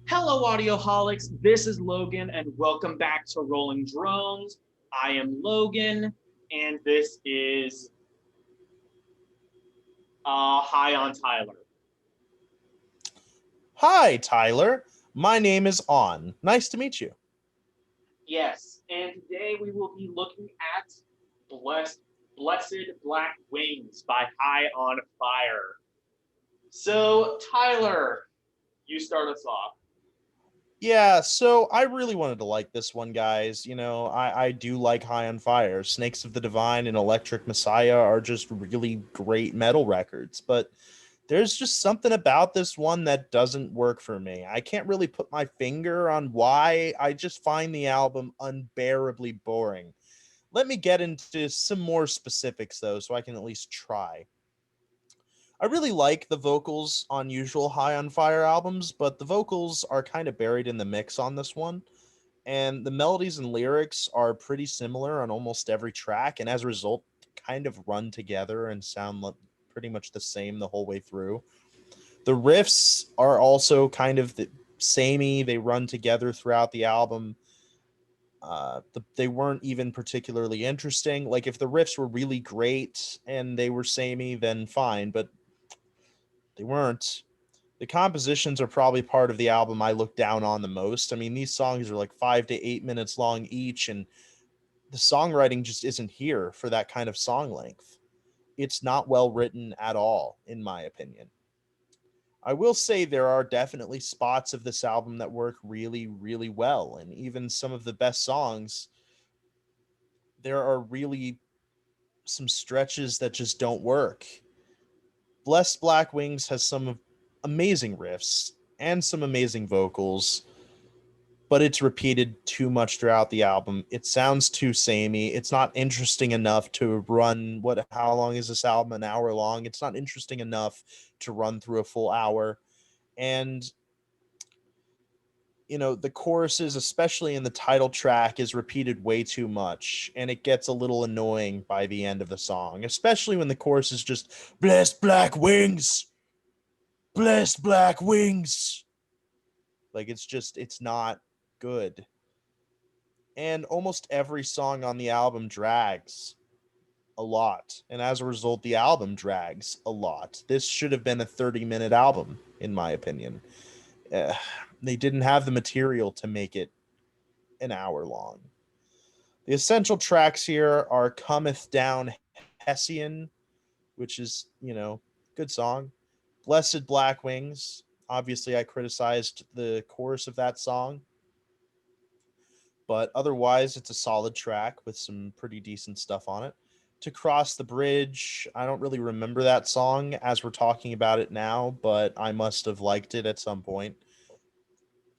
Hello, Audioholics. This is Logan, and welcome back to Rolling Drones. I am Logan, and this is High on Tyler. Hi, Tyler. My name is On. Nice to meet you. Yes, and today we will be looking at Blessed Black Wings by High on Fire. So, Tyler, you start us off. Yeah, so I really wanted to like this one, guys. I do like High on Fire. Snakes of the Divine and Electric Messiah are just really great metal records, but there's just something about this one that doesn't work for me. I can't really put my finger on why. I just find the album unbearably boring. Let me get into some more specifics, though, so I can at least try. I really like the vocals on usual High on Fire albums, but the vocals are kind of buried in the mix on this one. And the melodies and lyrics are pretty similar on almost every track, and as a result, kind of run together and sound pretty much the same the whole way through. The riffs are also kind of samey, they run together throughout the album. They weren't even particularly interesting. Like, if the riffs were really great and they were samey, then fine, but they weren't. The compositions are probably part of the album I look down on the most. I mean, these songs are like 5 to 8 minutes long each, and the songwriting just isn't here for that kind of song length. It's not well written at all, in my opinion. I will say there are definitely spots of this album that work really, really well, and even some of the best songs, there are really some stretches that just don't work. Blessed Black Wings has some amazing riffs and some amazing vocals, but it's repeated too much throughout the album. It sounds too samey. It's not interesting enough to run. How long is this album? An hour long. It's not interesting enough to run through a full hour. And the choruses, especially in the title track, is repeated way too much, and it gets a little annoying by the end of the song, especially when the chorus is just blessed black wings, blessed black wings. Like, it's not good. And almost every song on the album drags a lot. And as a result, the album drags a lot. This should have been a 30-minute album, in my opinion. Uh, they didn't have the material to make it an hour long. The essential tracks here are Cometh Down Hessian, which is, good song. Blessed Black Wings. Obviously, I criticized the chorus of that song, but otherwise, it's a solid track with some pretty decent stuff on it. To Cross the Bridge, I don't really remember that song as we're talking about it now, but I must have liked it at some point.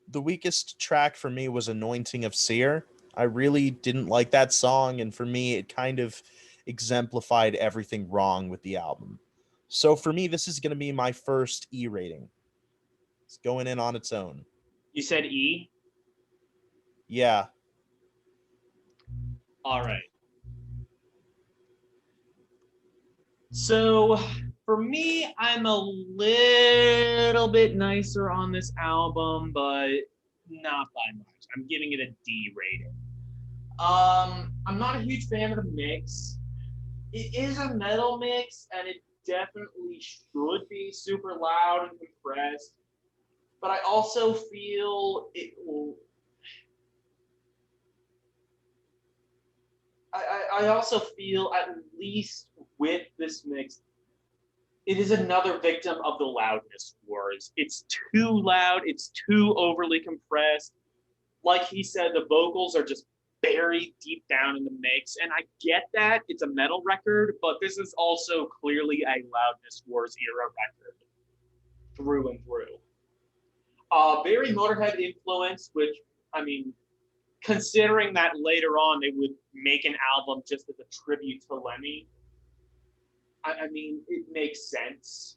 The weakest track for me was Anointing of Seer. I really didn't like that song, and for me, it kind of exemplified everything wrong with the album. So for me, this is going to be my first E rating. It's going in on its own. You said E? Yeah. All right. So for me, I'm a little bit nicer on this album, but not by much. I'm giving it a D rating. I'm not a huge fan of the mix. It is a metal mix, and it definitely should be super loud and compressed. But I also feel it will. I also feel, at least with this mix, it is another victim of the loudness wars. It's too loud, it's too overly compressed. Like he said, the vocals are just buried deep down in the mix. And I get that it's a metal record, but this is also clearly a loudness wars era record through and through. Very Motorhead influence, which, I mean, considering that later on they would make an album just as a tribute to Lemmy, I mean, it makes sense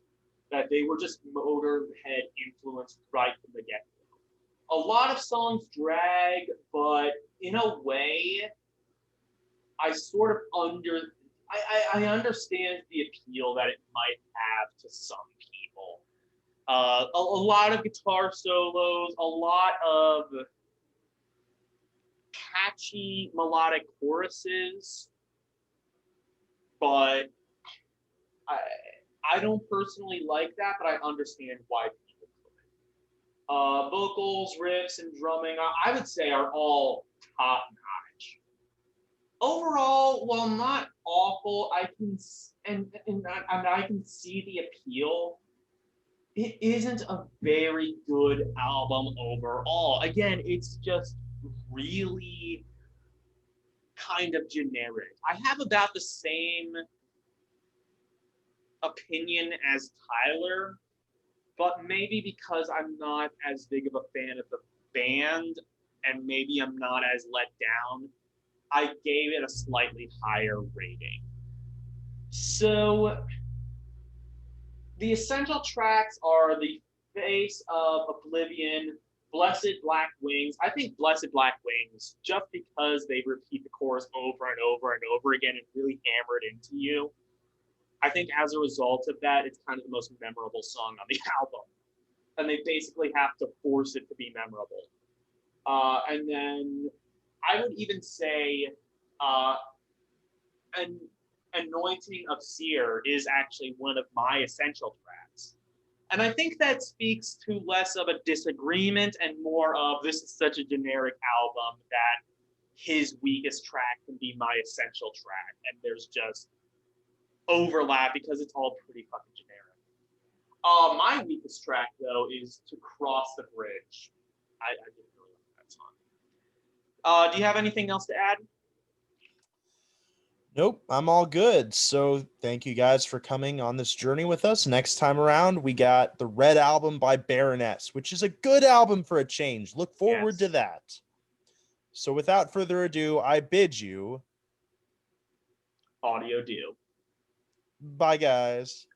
that they were just Motorhead influenced right from the get go. A lot of songs drag, but in a way, I sort of I understand the appeal that it might have to some people. A lot of guitar solos, a lot of catchy melodic choruses, but I I don't personally like that, but I understand why people could. Vocals, riffs, and drumming, I would say, are all top notch. Overall, while not awful, I can I can see the appeal. It isn't a very good album overall. Again, it's just really kind of generic. I have about the same opinion as Tyler, but maybe because I'm not as big of a fan of the band and maybe I'm not as let down, I gave it a slightly higher rating. So the essential tracks are The Face of Oblivion, Blessed Black Wings. I think Blessed Black Wings, just because they repeat the chorus over and over and over again and really hammer it into you, I think as a result of that, it's kind of the most memorable song on the album. And they basically have to force it to be memorable. And then I would even say uh, an Anointing of Seer is actually one of my essential tracks. And I think that speaks to less of a disagreement and more of this is such a generic album that his weakest track can be my essential track. And there's just overlap because it's all pretty fucking generic. My weakest track, though, is To Cross the Bridge. I didn't really like that song. Do you have anything else to add? Nope, I'm all good. So thank you guys for coming on this journey with us. Next time around, we got the Red Album by Baroness, which is a good album for a change. Look forward to Yes. that. So without further ado, I bid you Audio deal. bye, guys.